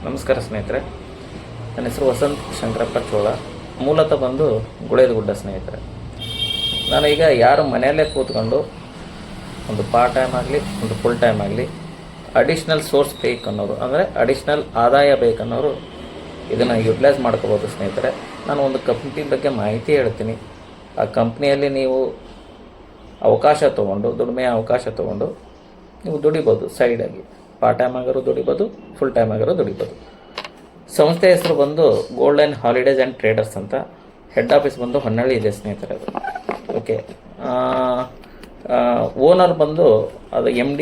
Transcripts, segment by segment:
ನಮಸ್ಕಾರ ಸ್ನೇಹಿತರೆ. ನನ್ನ ಹೆಸರು ವಸಂತ್ ಶಂಕರಪ್ಪ ಚೋಳ. ಮೂಲತಃ ಬಂದು ಗುಳೇದಗುಡ್ಡ ಸ್ನೇಹಿತರೆ. ನಾನು ಈಗ ಯಾರು ಮನೆಯಲ್ಲೇ ಕೂತ್ಕೊಂಡು ಒಂದು ಪಾರ್ಟ್ ಟೈಮ್ ಆಗಲಿ ಒಂದು ಫುಲ್ ಟೈಮ್ ಆಗಲಿ ಅಡಿಷ್ನಲ್ ಸೋರ್ಸ್ ಬೇಕನ್ನೋರು, ಅಂದರೆ ಅಡಿಷ್ನಲ್ ಆದಾಯ ಬೇಕನ್ನೋರು ಇದನ್ನು ಯುಟಿಲೈಸ್ ಮಾಡ್ಕೋಬೋದು ಸ್ನೇಹಿತರೆ. ನಾನು ಒಂದು ಕಂಪ್ನಿ ಬಗ್ಗೆ ಮಾಹಿತಿ ಹೇಳ್ತೀನಿ. ಆ ಕಂಪ್ನಿಯಲ್ಲಿ ನೀವು ಅವಕಾಶ ತೊಗೊಂಡು, ದುಡಿಮೆಯ ಅವಕಾಶ ತೊಗೊಂಡು ನೀವು ದುಡಿಬೋದು. ಸೈಡಾಗಿ ಪಾರ್ಟ್ ಟೈಮ್ ಆಗಿರೋ ದುಡಿಬೋದು, ಫುಲ್ ಟೈಮ್ ಆಗಿರೋ ದುಡಿಬೋದು. ಸಂಸ್ಥೆ ಹೆಸರು ಬಂದು ಗೋಲ್ಡನ್ ಹಾಲಿಡೇಸ್ ಆ್ಯಂಡ್ ಟ್ರೇಡರ್ಸ್ ಅಂತ. ಹೆಡ್ ಆಫೀಸ್ ಬಂದು ಹೊನ್ನಳ್ಳಿ ಇದೆ ಸ್ನೇಹಿತರೆ. ಅದು ಓಕೆ. ಓನರ್ ಬಂದು ಅದು MD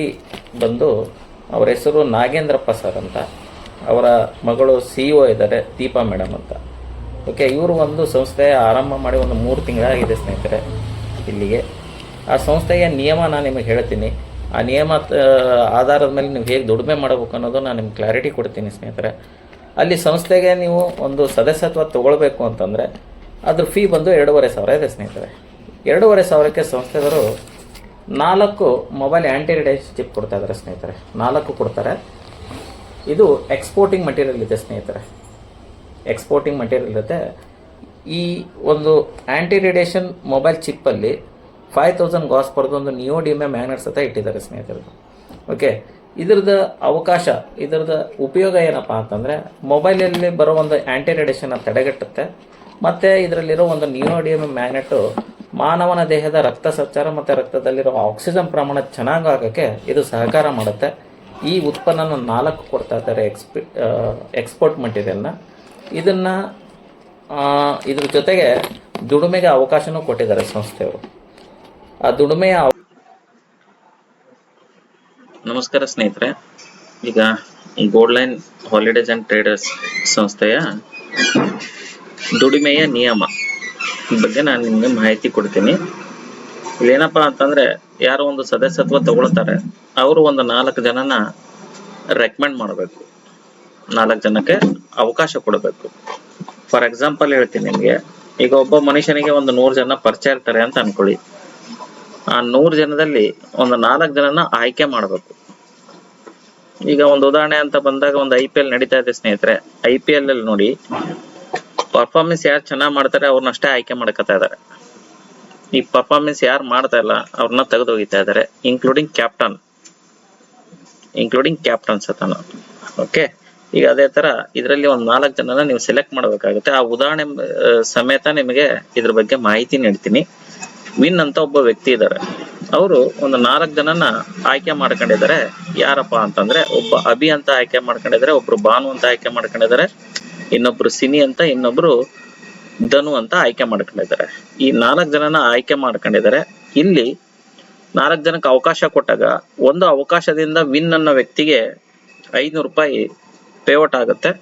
ಬಂದು ಅವರ ಹೆಸರು ನಾಗೇಂದ್ರಪ್ಪ ಸರ್ ಅಂತ. ಅವರ ಮಗಳು CEO ಇದ್ದಾರೆ, ದೀಪಾ ಮೇಡಮ್ ಅಂತ. ಓಕೆ. ಇವರು ಒಂದು ಸಂಸ್ಥೆ ಆರಂಭ ಮಾಡಿ ಒಂದು 3 ತಿಂಗಳಾಗಿದೆ ಸ್ನೇಹಿತರೆ ಇಲ್ಲಿಗೆ. ಆ ಸಂಸ್ಥೆಯ ನಿಯಮ ನಾನು ನಿಮಗೆ ಹೇಳ್ತೀನಿ. ಆ ನಿಯಮ ಆಧಾರದ ಮೇಲೆ ನೀವು ಹೇಗೆ ದುಡಿಮೆ ಮಾಡಬೇಕು ಅನ್ನೋದು ನಾನು ನಿಮ್ಗೆ ಕ್ಲಾರಿಟಿ ಕೊಡ್ತೀನಿ ಸ್ನೇಹಿತರೆ. ಅಲ್ಲಿ ಸಂಸ್ಥೆಗೆ ನೀವು ಒಂದು ಸದಸ್ಯತ್ವ ತೊಗೊಳ್ಬೇಕು ಅಂತಂದರೆ ಅದ್ರ ಫೀ ಬಂದು 2,500 ಇದೆ ಸ್ನೇಹಿತರೆ. 2,500ಕ್ಕೆ ಸಂಸ್ಥೆದರು 4 ಮೊಬೈಲ್ ಆ್ಯಂಟಿ ರೇಡಿಯೇಷನ್ ಚಿಪ್ ಕೊಡ್ತಾ ಇದ್ದಾರೆ ಸ್ನೇಹಿತರೆ. 4 ಕೊಡ್ತಾರೆ. ಇದು ಎಕ್ಸ್ಪೋರ್ಟಿಂಗ್ ಮಟೀರಿಯಲ್ ಇದೆ ಸ್ನೇಹಿತರೆ. ಎಕ್ಸ್ಪೋರ್ಟಿಂಗ್ ಮಟೀರಿಯಲ್ ಇರುತ್ತೆ. ಈ ಒಂದು ಆ್ಯಂಟಿ ರೇಡಿಯೇಷನ್ ಮೊಬೈಲ್ ಚಿಪ್ಪಲ್ಲಿ 5000 ಗಾಸ್ ಪರ್ದು ಒಂದು ನಿಯೋಡಿಯಮ್ ಮ್ಯಾಗ್ನೆಟ್ಸ್ ಅಂತ ಇಟ್ಟಿದ್ದಾರೆ ಸ್ನೇಹಿತರೆ. ಓಕೆ. ಇದ್ರದ್ದು ಅವಕಾಶ, ಇದ್ರದ್ದು ಉಪಯೋಗ ಏನಪ್ಪ ಅಂತಂದರೆ ಮೊಬೈಲಲ್ಲಿ ಬರೋ ಒಂದು ಆ್ಯಂಟಿ ರೇಡಿಯೇಷನ್ನ ತಡೆಗಟ್ಟುತ್ತೆ. ಮತ್ತು ಇದರಲ್ಲಿರೋ ಒಂದು ನಿಯೋಡಿಯಮ್ ಮ್ಯಾಗ್ನೆಟು ಮಾನವನ ದೇಹದ ರಕ್ತ ಸಂಚಾರ ಮತ್ತು ರಕ್ತದಲ್ಲಿರೋ ಆಕ್ಸಿಜನ್ ಪ್ರಮಾಣ ಚೆನ್ನಾಗಿ ಆಗೋಕ್ಕೆ ಇದು ಸಹಕಾರ ಮಾಡುತ್ತೆ. ಈ ಉತ್ಪನ್ನನ 4 ಕೊಡ್ತಾ ಇದ್ದಾರೆ ಎಕ್ಸ್ಪೋರ್ಟ್ ಮಟೀರಿಯಲ್ನ. ಇದನ್ನು ಇದ್ರ ಜೊತೆಗೆ ದುಡಿಮೆಗೆ ಅವಕಾಶನೂ ಕೊಟ್ಟಿದ್ದಾರೆ ಸಂಸ್ಥೆಯವರು. ಆ ದುಡಿಮೆಯ ನಮಸ್ಕಾರ ಸ್ನೇಹಿತರೆ. ಈಗ ಗೋಲ್ಡನ್ ಹಾಲಿಡೇಸ್ ಆ್ಯಂಡ್ ಟ್ರೇಡರ್ಸ್ ಸಂಸ್ಥೆಯ ದುಡಿಮೆಯ ನಿಯಮ ಬಗ್ಗೆ ನಾನು ನಿಮಗೆ ಮಾಹಿತಿ ಕೊಡ್ತೀನಿ. ಇಲ್ಲೇನಪ್ಪ ಅಂತಂದರೆ, ಯಾರೋ ಒಂದು ಸದಸ್ಯತ್ವ ತಗೊಳ್ತಾರೆ, ಅವರು ಒಂದು 4 ಜನನ ರೆಕಮೆಂಡ್ ಮಾಡಬೇಕು. 4 ಜನಕ್ಕೆ ಅವಕಾಶ ಕೊಡಬೇಕು. ಫಾರ್ ಎಕ್ಸಾಂಪಲ್ ಹೇಳ್ತೀನಿ ನಿಮಗೆ. ಈಗ ಒಬ್ಬ ಮನುಷ್ಯನಿಗೆ ಒಂದು 100 ಜನ ಪರಿಚಯ ಇರ್ತಾರೆ ಅಂತ ಅನ್ಕೊಳ್ಳಿ. ಆ 100 ಜನದಲ್ಲಿ ಒಂದು 4 ಜನನ ಆಯ್ಕೆ ಮಾಡಬೇಕು. ಈಗ ಒಂದು ಉದಾಹರಣೆ ಅಂತ ಬಂದಾಗ ಒಂದು IPL ನಡೀತಾ ಇದೆ ಸ್ನೇಹಿತರೆ. IPL ಅಲ್ಲಿ ನೋಡಿ, ಪರ್ಫಾರ್ಮೆನ್ಸ್ ಯಾರು ಚೆನ್ನಾಗಿ ಮಾಡ್ತಾರೆ ಅವ್ರನ್ನಷ್ಟೇ ಆಯ್ಕೆ ಮಾಡ್ಕೊತಾ ಇದ್ದಾರೆ. ಈ ಪರ್ಫಾರ್ಮೆನ್ಸ್ ಯಾರು ಮಾಡ್ತಾ ಇಲ್ಲ ಅವ್ರನ್ನ ತೆಗೆದು ಹೋಗಿತಾ ಇದ್ದಾರೆ, ಇನ್ಕ್ಲೂಡಿಂಗ್ ಕ್ಯಾಪ್ಟನ್ಸ್ ಅತನ. ಓಕೆ. ಈಗ ಅದೇ ತರ ಇದರಲ್ಲಿ ಒಂದು 4 ಜನನ ನೀವು ಸೆಲೆಕ್ಟ್ ಮಾಡಬೇಕಾಗುತ್ತೆ. ಆ ಉದಾಹರಣೆ ಸಮೇತ ನಿಮಗೆ ಇದ್ರ ಬಗ್ಗೆ ಮಾಹಿತಿ ನೀಡ್ತೀನಿ. ವಿನ್ ಅಂತ ಒಬ್ಬ ವ್ಯಕ್ತಿ ಇದ್ದಾರೆ. ಅವರು ಒಂದು 4 ಜನನ ಆಯ್ಕೆ ಮಾಡ್ಕೊಂಡಿದ್ದಾರೆ. ಯಾರಪ್ಪ ಅಂತಂದ್ರೆ, ಒಬ್ಬ ಅಭಿ ಅಂತ ಆಯ್ಕೆ ಮಾಡ್ಕೊಂಡಿದ್ದಾರೆ, ಒಬ್ರು ಭಾನು ಅಂತ ಆಯ್ಕೆ ಮಾಡ್ಕೊಂಡಿದ್ದಾರೆ, ಇನ್ನೊಬ್ರು ಸಿನಿ ಅಂತ, ಇನ್ನೊಬ್ರು ಧನು ಅಂತ ಆಯ್ಕೆ ಮಾಡ್ಕೊಂಡಿದ್ದಾರೆ. ಈ 4 ಜನನ ಆಯ್ಕೆ ಮಾಡ್ಕೊಂಡಿದ್ದಾರೆ. ಇಲ್ಲಿ 4 ಜನಕ್ಕೆ ಅವಕಾಶ ಕೊಟ್ಟಾಗ ಒಂದು ಅವಕಾಶದಿಂದ ವಿನ್ ಅನ್ನೋ ವ್ಯಕ್ತಿಗೆ 500 ರೂಪಾಯಿ ಪೇಔಟ್ ಆಗುತ್ತೆ.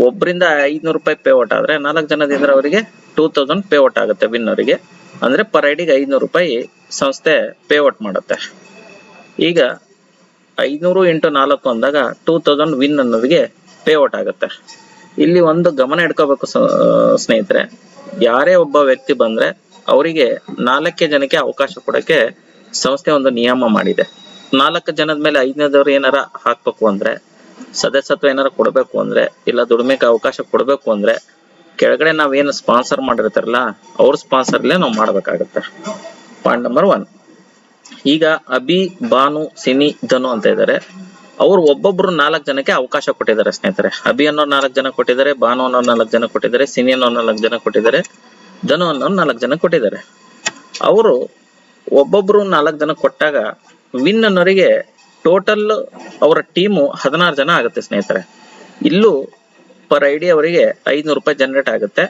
ಒಬ್ಬರಿಂದ 500 ರೂಪಾಯಿ ಪೇಔಟ್ ಆದ್ರೆ 4 ಜನದಿಂದ ಅವರಿಗೆ 2000 ಪೇಔಟ್ ಆಗುತ್ತೆ ವಿನ್ ಅವರಿಗೆ. ಅಂದ್ರೆ ಪರ್ ಐಡಿಗೆ 500 ರೂಪಾಯಿ ಸಂಸ್ಥೆ ಪೇಔಟ್ ಮಾಡುತ್ತೆ. ಈಗ 500 × 4 ಅಂದಾಗ 2000 ವಿನ್ ಅನ್ನೋರಿಗೆ ಪೇಔಟ್ ಆಗುತ್ತೆ. ಇಲ್ಲಿ ಒಂದು ಗಮನ ಇಟ್ಕೋಬೇಕು ಸ್ನೇಹಿತರೆ. ಯಾರೇ ಒಬ್ಬ ವ್ಯಕ್ತಿ ಬಂದ್ರೆ ಅವರಿಗೆ 4 ಜನಕ್ಕೆ ಅವಕಾಶ ಕೊಡಕ್ಕೆ ಸಂಸ್ಥೆ ಒಂದು ನಿಯಮ ಮಾಡಿದೆ. 4 ಜನದ ಮೇಲೆ 5ನೇದವ್ರು ಏನಾರ ಹಾಕ್ಬೇಕು ಅಂದ್ರೆ, ಸದಸ್ಯತ್ವ ಏನಾರ ಕೊಡ್ಬೇಕು ಅಂದ್ರೆ, ಇಲ್ಲ ದುಡಿಮೆಗೆ ಅವಕಾಶ ಕೊಡ್ಬೇಕು ಅಂದ್ರೆ, ಕೆಳಗಡೆ ನಾವೇನು ಸ್ಪಾನ್ಸರ್ ಮಾಡಿರ್ತಾರಲ್ಲ ಅವ್ರ ಸ್ಪಾನ್ಸರ್ಲೇ ನಾವು ಮಾಡ್ಬೇಕಾಗತ್ತೆ. Point number 1. ಈಗ ಅಭಿ, ಭಾನು, ಸಿನಿ, ಧನು ಅಂತ ಇದ್ದಾರೆ. ಅವ್ರು ಒಬ್ಬೊಬ್ರು 4 ಜನಕ್ಕೆ ಅವಕಾಶ ಕೊಟ್ಟಿದ್ದಾರೆ ಸ್ನೇಹಿತರೆ. ಅಭಿ ಅನ್ನೋ 4 ಜನ ಕೊಟ್ಟಿದ್ದಾರೆ, ಭಾನು ಅನ್ನೋ 4 ಜನ ಕೊಟ್ಟಿದ್ದಾರೆ, ಸಿನಿ ಅನ್ನೋ 4 ಜನ ಕೊಟ್ಟಿದ್ದಾರೆ, ಧನು ಅನ್ನೋ 4 ಜನ ಕೊಟ್ಟಿದ್ದಾರೆ. ಅವರು ಒಬ್ಬೊಬ್ರು 4 ಜನ ಕೊಟ್ಟಾಗ ವಿನ್ ಅನ್ನೋರಿಗೆ ಟೋಟಲ್ ಅವರ ಟೀಮು 16 ಜನ ಆಗುತ್ತೆ ಸ್ನೇಹಿತರೆ. ಇಲ್ಲೂ ಪರ್ ಐಡಿ ಅವರಿಗೆ 500 ರೂಪಾಯಿ ಜನರೇಟ್ ಆಗುತ್ತೆ.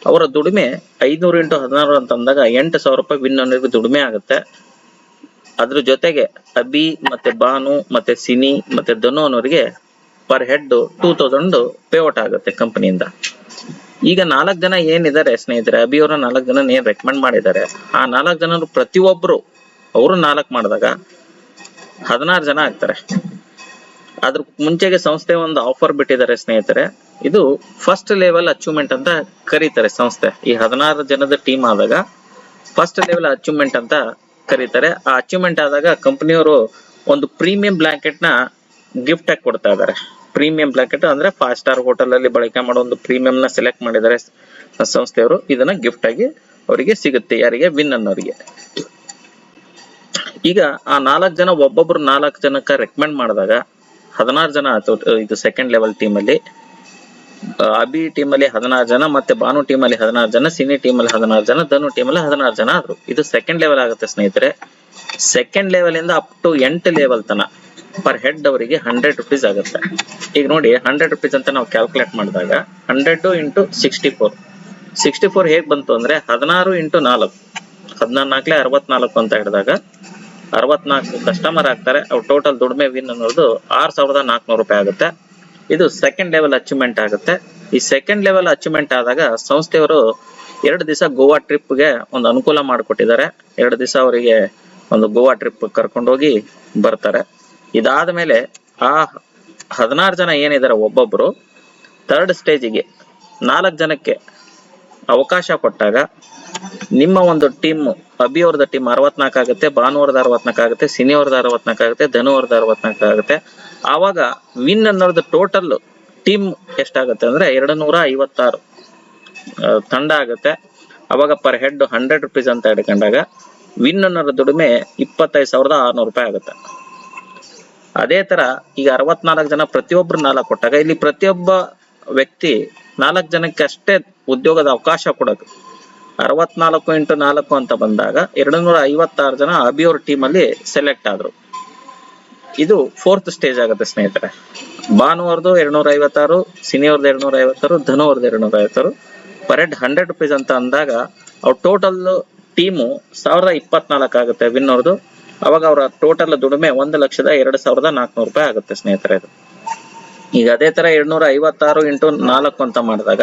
ಅವರ ದುಡಿಮೆ 500 × 16 ಅಂತ ಅಂದಾಗ 8,000 ರೂಪಾಯಿ ವಿನ್ ಅನ್ನೋರಿಗೆ ದುಡಿಮೆ ಆಗುತ್ತೆ. ಅದ್ರ ಜೊತೆಗೆ ಅಭಿ ಮತ್ತೆ ಭಾನು ಮತ್ತೆ ಸಿನಿ ಮತ್ತೆ ಧನು ಅನ್ನೋರಿಗೆ ಪರ್ ಹೆಡ್ 2000 ಪೇಔಟ್ ಆಗುತ್ತೆ ಕಂಪನಿಯಿಂದ. ಈಗ 4 ಜನ ಏನಿದ್ದಾರೆ ಸ್ನೇಹಿತರೆ, ಅಭಿ ಅವರ 4 ಜನ ಏನ್ ರೆಕಮೆಂಡ್ ಮಾಡಿದ್ದಾರೆ, ಆ 4 ಜನರು ಪ್ರತಿಯೊಬ್ರು ಅವರು 4 ಮಾಡಿದಾಗ 16 ಜನ ಆಗ್ತಾರೆ. ಅದ್ರ ಮುಂಚೆಗೆ ಸಂಸ್ಥೆ ಒಂದು ಆಫರ್ ಬಿಟ್ಟಿದ್ದಾರೆ ಸ್ನೇಹಿತರೆ. ಇದು ಫಸ್ಟ್ ಲೆವೆಲ್ ಅಚೀವ್ಮೆಂಟ್ ಅಂತ ಕರೀತಾರೆ ಸಂಸ್ಥೆ. ಈ 16 ಜನದ ಟೀಮ್ ಆದಾಗ ಫಸ್ಟ್ ಲೆವೆಲ್ ಅಚೀವ್ಮೆಂಟ್ ಅಂತ ಕರೀತಾರೆ. ಆ ಅಚೀವ್ಮೆಂಟ್ ಆದಾಗ ಕಂಪನಿಯವರು ಒಂದು ಪ್ರೀಮಿಯಂ ಬ್ಲಾಂಕೆಟ್ ನ ಗಿಫ್ಟ್ ಆಗಿ ಕೊಡ್ತಾ ಇದ್ದಾರೆ. ಪ್ರೀಮಿಯಂ ಬ್ಲಾಕೆಟ್ ಅಂದ್ರೆ 5 ಸ್ಟಾರ್ ಹೋಟೆಲ್ ಅಲ್ಲಿ ಬಳಕೆ ಮಾಡೋ ಒಂದು ಪ್ರೀಮಿಯಂ ನ ಸೆಲೆಕ್ಟ್ ಮಾಡಿದ್ದಾರೆ ಸಂಸ್ಥೆಯವರು. ಇದನ್ನ ಗಿಫ್ಟ್ ಆಗಿ ಅವರಿಗೆ ಸಿಗುತ್ತೆ, ಯಾರಿಗೆ? ವಿನ್ ಅನ್ನೋರಿಗೆ. ಈಗ ಆ 4 ಜನ ಒಬ್ಬೊಬ್ರು 4 ಜನಕ್ಕ ರೆಕಮೆಂಡ್ ಮಾಡಿದಾಗ 16 ಜನ ಆಯ್ತು. ಇದು ಸೆಕೆಂಡ್ ಲೆವೆಲ್ ಟೀಮ್ ಅಲ್ಲಿ ಅಬಿ ಟೀಮ್ ಅಲ್ಲಿ 16 ಜನ, ಮತ್ತೆ ಬಾನು ಟೀಮ್ ಅಲ್ಲಿ 16 ಜನ, ಸಿನಿ ಟೀಮ್ ಅಲ್ಲಿ 16 ಜನ, ಧನು ಟೀಮ್ ಅಲ್ಲಿ 16 ಜನ ಆದ್ರು. ಇದು ಸೆಕೆಂಡ್ ಲೆವೆಲ್ ಆಗುತ್ತೆ ಸ್ನೇಹಿತರೆ. ಸೆಕೆಂಡ್ ಲೆವೆಲ್ ಇಂದ ಅಪ್ ಟು 8 ಲೆವೆಲ್ ತನ ಪರ್ ಹೆಡ್ ಅವರಿಗೆ 100 rupees ಆಗುತ್ತೆ. ಈಗ ನೋಡಿ 100 rupees ಅಂತ ನಾವು ಕ್ಯಾಲ್ಕುಲೇಟ್ ಮಾಡಿದಾಗ 100 ಇಂಟು 64 ಹೇಗ್ ಬಂತು ಅಂದ್ರೆ 16 ಇಂಟು 4 14 64 ಅಂತ ಹೇಳಿದಾಗ 64 ಕಸ್ಟಮರ್ ಆಗ್ತಾರೆ. ಅವ್ರ ಟೋಟಲ್ ದುಡಿಮೆ ವಿನ್ ಅನ್ನೋದು 6400 ರೂಪಾಯಿ ಆಗುತ್ತೆ. ಇದು ಸೆಕೆಂಡ್ ಲೆವೆಲ್ ಅಚೀವ್ಮೆಂಟ್ ಆಗುತ್ತೆ. ಈ ಸೆಕೆಂಡ್ ಲೆವೆಲ್ ಅಚೀವ್ಮೆಂಟ್ ಆದಾಗ ಸಂಸ್ಥೆಯವರು 2 ದಿವಸ ಗೋವಾ ಟ್ರಿಪ್ ಗೆ ಒಂದು ಅನುಕೂಲ ಮಾಡಿಕೊಟ್ಟಿದ್ದಾರೆ. 2 ದಿವಸ ಅವರಿಗೆ ಒಂದು ಗೋವಾ ಟ್ರಿಪ್ ಕರ್ಕೊಂಡೋಗಿ ಬರ್ತಾರೆ. ಇದಾದ ಮೇಲೆ ಆ 16 ಜನ ಏನಿದ್ದಾರೆ ಒಬ್ಬೊಬ್ರು ಥರ್ಡ್ ಸ್ಟೇಜಿಗೆ 4 ಜನಕ್ಕೆ ಅವಕಾಶ ಕೊಟ್ಟಾಗ ನಿಮ್ಮ ಒಂದು ಟೀಮ್ ಅಬಿ ಅವ್ರದ ಟೀಮ್ 64 ಆಗುತ್ತೆ, ಭಾನು ಅವ್ರದ 64 ಆಗುತ್ತೆ, ಸಿನಿ ಅವ್ರದ 64 ಆಗುತ್ತೆ, ಧನು ಅವ್ರದ 64 ಆಗುತ್ತೆ. ಆವಾಗ ವಿನ್ ಅನ್ನೋದು ಟೋಟಲ್ ಟೀಮ್ ಎಷ್ಟಾಗುತ್ತೆ ಅಂದ್ರೆ 256 ತಂಡ ಆಗುತ್ತೆ. ಅವಾಗ ಪರ್ ಹೆಡ್ 100 rupees ಅಂತ ಹಿಡ್ಕೊಂಡಾಗ ವಿನ್ ಅನ್ನೋದ್ರ ದುಡಿಮೆ 25,600 ರೂಪಾಯಿ ಆಗುತ್ತೆ. ಅದೇ ತರ ಈಗ 64 ಜನ ಪ್ರತಿಯೊಬ್ರು 4 ಕೊಟ್ಟಾಗ ಇಲ್ಲಿ ಪ್ರತಿಯೊಬ್ಬ ವ್ಯಕ್ತಿ 4 ಜನಕ್ಕೆ ಅಷ್ಟೇ ಉದ್ಯೋಗದ ಅವಕಾಶ ಕೊಡೋದು. 64 ಇಂಟು 4 ಅಂತ ಬಂದಾಗ 256 ಜನ ಅಬಿ ಅವ್ರ ಟೀಮ್ ಅಲ್ಲಿ ಸೆಲೆಕ್ಟ್ ಆದ್ರು. ಇದು 4th ಸ್ಟೇಜ್ ಆಗುತ್ತೆ ಸ್ನೇಹಿತರೆ. ಭಾನು ಅವ್ರದ್ದು 256, ಸಿನಿ ಅವ್ರದ್ದು 256, ಧನು ಅವ್ರದ್ದು 256, ಪರ್ ಹೆಡ್ 100 rupees ಅಂತ ಅಂದಾಗ ಅವ್ರ ಟೋಟಲ್ ಟೀಮು 1024 ಆಗುತ್ತೆ ವಿನ್ ಅವ್ರದ್ದು. ಅವಾಗ ಅವರ ಟೋಟಲ್ ದುಡಿಮೆ 1,02,400 ರೂಪಾಯಿ ಆಗುತ್ತೆ ಸ್ನೇಹಿತರೆ. ಇದು ಈಗ ಅದೇ ತರ 256 ಇಂಟು 4 ಅಂತ ಮಾಡಿದಾಗ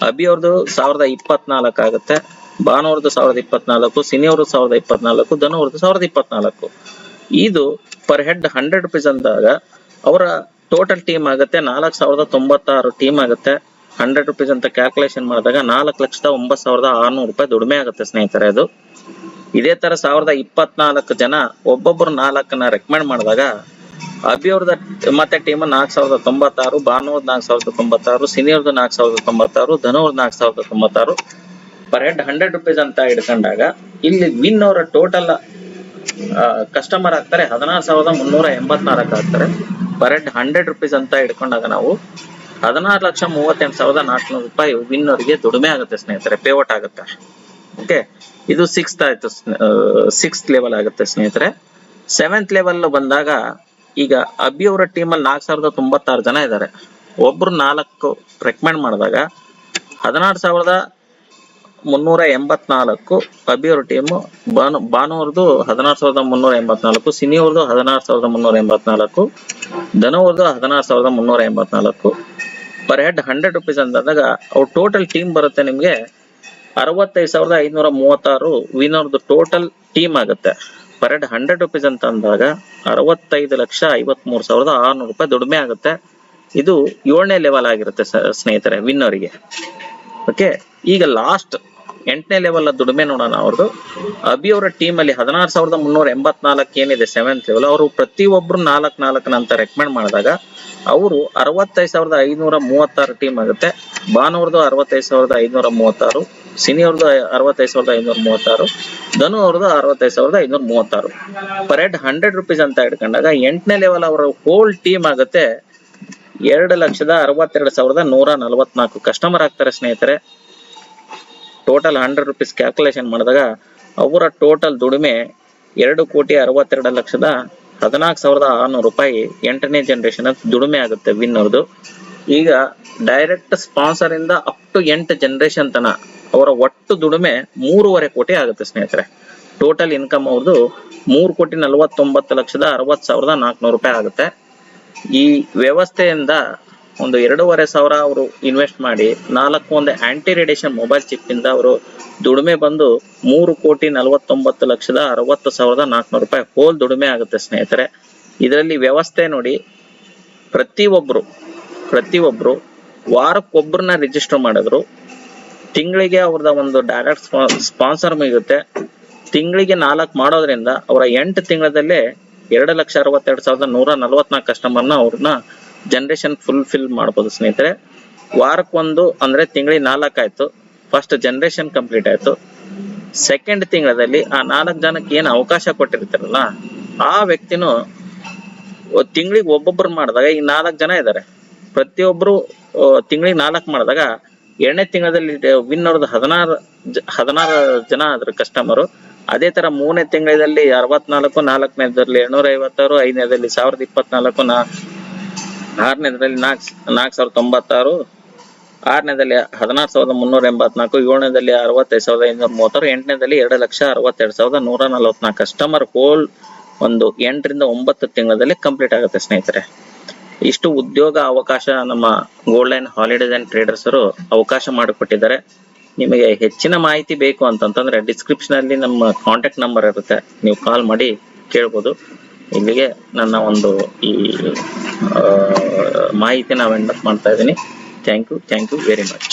ಅಬಿ ಅವ್ರದ್ದು 1024 ಆಗುತ್ತೆ, ಭಾನು ಅವ್ರದ್ದು 1024, ಸಿನಿ ಅವ್ರದ್ದು 1024, ಧನು ಅವ್ರದ್ದು 1024. ಇದು ಪರ್ ಹೆಡ್ 100 rupees ಅಂದಾಗ ಅವರ ಟೋಟಲ್ ಟೀಮ್ ಆಗುತ್ತೆ 4,096 ಟೀಮ್ ಆಗುತ್ತೆ. 100 rupees ಅಂತ ಕ್ಯಾಲ್ಕುಲೇಷನ್ ಮಾಡಿದಾಗ 4,09,600 ರೂಪಾಯಿ ದುಡಿಮೆ ಆಗುತ್ತೆ ಸ್ನೇಹಿತರೆ. ಅದು ಇದೇ ತರ 1024 ಜನ ಒಬ್ಬೊಬ್ರು 4ನ್ನ ರೆಕಮೆಂಡ್ ಮಾಡಿದಾಗ ಅಬಿ ಅವ್ರದ ಮತ್ತೆ ಟೀಮ್ 4,096, ಭಾನು ಅವ್ರದ್ದು 4,096, ಸಿನಿ ಅವ್ರದ್ದು 4,096, ಧನು ಅವ್ರದ್ದು 4,096, ಪರ್ ಹೆಡ್ 100 rupees ಅಂತ ಹಿಡ್ಕೊಂಡಾಗ ಇಲ್ಲಿ ವಿನ್ ಅವರ ಟೋಟಲ್ ಕಸ್ಟಮರ್ ಆಗ್ತಾರೆ 16,384 ಆಗ್ತಾರೆ. ಪರ್ ಹೆಡ್ 100 rupees ಅಂತ ಹಿಡ್ಕೊಂಡಾಗ ನಾವು 16,38,400 ರೂಪಾಯಿ ವಿನ್ ಅವರಿಗೆ ದುಡಿಮೆ ಆಗುತ್ತೆ ಸ್ನೇಹಿತರೆ, ಪೇಔಟ್ ಆಗುತ್ತೆ. ಓಕೆ, ಇದು 6th ಆಯ್ತು, 6th ಲೆವೆಲ್ ಆಗುತ್ತೆ ಸ್ನೇಹಿತರೆ. 7th ಲೆವೆಲ್ ಬಂದಾಗ ಈಗ ಅಬಿ ಅವರ ಟೀಮ್ ಅಲ್ಲಿ 4,096 ಜನ ಇದ್ದಾರೆ. ಒಬ್ರು 4 ರೆಕಮೆಂಡ್ ಮಾಡಿದಾಗ 16,384 ಅಬಿ ಅವ್ರ ಟೀಮು, ಭಾನು ಅವ್ರದ್ದು 16,384, ಸಿನಿ ಅವ್ರದ್ದು 16,384, ಧನು ಅವ್ರದ್ದು 16,384. ಪರ್ ಹೆಡ್ 100 rupees ಅಂದಾಗ ಅವ್ರ ಟೋಟಲ್ ಟೀಮ್ ಬರುತ್ತೆ ನಿಮ್ಗೆ 65,536 ವಿನ್ ಅವ್ರದ್ದು ಟೋಟಲ್ ಟೀಮ್ ಆಗುತ್ತೆ. ಪರ್ ಹೆಡ್ 100 rupees ಅಂತ ಅಂದಾಗ 65,53,600 ರೂಪಾಯಿ ದುಡಿಮೆ ಆಗುತ್ತೆ. ಇದು 7ನೇ ಲೆವೆಲ್ ಆಗಿರುತ್ತೆ ಸ್ನೇಹಿತರೆ ವಿನ್ ಅವರಿಗೆ. ಓಕೆ, ಈಗ ಲಾಸ್ಟ್ 8ನೇ ಲೆವೆಲ್ ದುಡಿಮೆ ನೋಡೋಣ. ಅವ್ರದ್ದು ಅಬಿ ಅವರ ಟೀಮ್ ಅಲ್ಲಿ 16,384 ಏನಿದೆ 7th ಲೆವೆಲ್, ಅವರು ಪ್ರತಿಯೊಬ್ರು 4 ಅಂತ ರೆಕಮೆಂಡ್ ಮಾಡಿದಾಗ ಅವರು 65,536 ಟೀಮ್ ಆಗುತ್ತೆ. ಭಾನು ಅವ್ರದ್ದು 65,536, ಸಿನಿ ಅವ್ರದ್ದು 65,536, ಧನು ಅವ್ರದ್ದು 65,536. ಪರ್ ಹೆಡ್ 100 rupees ಅಂತ ಹಿಡ್ಕೊಂಡಾಗ 8ನೇ ಲೆವೆಲ್ ಅವರ ಹೋಲ್ ಟೀಮ್ ಆಗುತ್ತೆ 2,62,144 ಕಸ್ಟಮರ್ ಆಗ್ತಾರೆ ಸ್ನೇಹಿತರೆ. ಟೋಟಲ್ 100 rupees ಕ್ಯಾಲ್ಕುಲೇಷನ್ ಮಾಡಿದಾಗ ಅವರ ಟೋಟಲ್ ದುಡಿಮೆ 2,62,14,600 ರೂಪಾಯಿ 8ನೇ ಜನರೇಷನ್ ದುಡಿಮೆ ಆಗುತ್ತೆ ವಿನ್ ಅವ್ರದ್ದು. ಈಗ ಡೈರೆಕ್ಟ್ ಸ್ಪಾನ್ಸರ್ ಇಂದ ಅಪ್ ಟು 8 ಜನರೇಷನ್ ತನ ಅವರ ಒಟ್ಟು ದುಡಿಮೆ 3.5 ಕೋಟಿ ಆಗುತ್ತೆ ಸ್ನೇಹಿತರೆ. ಟೋಟಲ್ ಇನ್ಕಮ್ ಅವ್ರದ್ದು 3,49,60,400 ರೂಪಾಯಿ ಆಗುತ್ತೆ. ಈ ವ್ಯವಸ್ಥೆಯಿಂದ ಒಂದು 2,500 ಅವರು ಇನ್ವೆಸ್ಟ್ ಮಾಡಿ 4 ಒಂದು ಆಂಟಿ ರೇಡಿಯೇಷನ್ ಮೊಬೈಲ್ ಚಿಪ್ ಇಂದ ಅವರು ದುಡಿಮೆ ಬಂದು 3,49,60,400 ರೂಪಾಯಿ ಹೋಲ್ ದುಡಿಮೆ ಆಗುತ್ತೆ ಸ್ನೇಹಿತರೆ. ಇದರಲ್ಲಿ ವ್ಯವಸ್ಥೆ ನೋಡಿ, ಪ್ರತಿಯೊಬ್ರು ವಾರಕ್ಕೊಬ್ಬರನ್ನ ರಿಜಿಸ್ಟರ್ ಮಾಡಿದ್ರು, ತಿಂಗಳಿಗೆ ಅವ್ರದ ಒಂದು ಡೈರೆಕ್ಟ್ ಸ್ಪಾನ್ಸರ್ ಮುಗಿಯುತ್ತೆ. ತಿಂಗಳಿಗೆ 4 ಮಾಡೋದ್ರಿಂದ ಅವರ 8 ತಿಂಗಳಲ್ಲೇ 2,62,144 ಕಸ್ಟಮರ್ನ ಅವ್ರನ್ನ ಜನರೇಷನ್ ಫುಲ್ಫಿಲ್ ಮಾಡ್ಬೋದು ಸ್ನೇಹಿತರೆ. ವಾರಕ್ಕೊಂದು ಅಂದ್ರೆ ತಿಂಗಳಿಗೆ 4 ಆಯ್ತು. ಫಸ್ಟ್ ಜನರೇಷನ್ ಕಂಪ್ಲೀಟ್ ಆಯ್ತು. ಸೆಕೆಂಡ್ ತಿಂಗಳಲ್ಲಿ ಆ 4 ಜನಕ್ಕೆ ಏನು ಅವಕಾಶ ಕೊಟ್ಟಿರ್ತಾರಲ್ಲ ಆ ವ್ಯಕ್ತಿನೂ ತಿಂಗಳಿಗೆ ಒಬ್ಬೊಬ್ರು ಮಾಡಿದಾಗ ಈ 4 ಜನ ಇದ್ದಾರೆ. ಪ್ರತಿಯೊಬ್ರು ತಿಂಗಳಿಗೆ 4 ಮಾಡಿದಾಗ 2ನೇ ತಿಂಗಳಲ್ಲಿ ವಿನ್ ಅವ್ರದ್ದು 16 ಜನ ಆದ್ರು ಕಸ್ಟಮರು. ಅದೇ ತರ 3ನೇ ತಿಂಗಳಲ್ಲಿ 64, 4ನೇದಲ್ಲಿ 856, 5ನೇದಲ್ಲಿ 1024, 6ನೇದಲ್ಲಿ 4096, 6ನೇದಲ್ಲಿ 16384, 7ನೇದಲ್ಲಿ 65536, 8ನೇದಲ್ಲಿ 2,62,144 ಕಸ್ಟಮರ್ ಹೋಲ್ ಒಂದು 8 ರಿಂದ 9 ತಿಂಗಳಲ್ಲಿ ಕಂಪ್ಲೀಟ್ ಆಗುತ್ತೆ ಸ್ನೇಹಿತರೆ. ಇಷ್ಟು ಉದ್ಯೋಗ ಅವಕಾಶ ನಮ್ಮ ಗೋಲ್ಡನ್ ಹಾಲಿಡೇಸ್ ಅಂಡ್ ಟ್ರೇಡರ್ಸ್ ಅವರು ಅವಕಾಶ ಮಾಡಿಕೊಟ್ಟಿದ್ದಾರೆ. ನಿಮಗೆ ಹೆಚ್ಚಿನ ಮಾಹಿತಿ ಬೇಕು ಅಂತಂತಂದ್ರೆ ಡಿಸ್ಕ್ರಿಪ್ಷನ್ ಅಲ್ಲಿ ನಮ್ಮ ಕಾಂಟ್ಯಾಕ್ಟ್ ನಂಬರ್ ಇರುತ್ತೆ, ನೀವು ಕಾಲ್ ಮಾಡಿ ಕೇಳ್ಬೋದು. ಇಲ್ಲಿಗೆ ನನ್ನ ಒಂದು ಈ ಮಾಹಿತಿನ ವೆಂಡಪ್ ಮಾಡ್ತಾ ಇದ್ದೀನಿ. Thank you very much.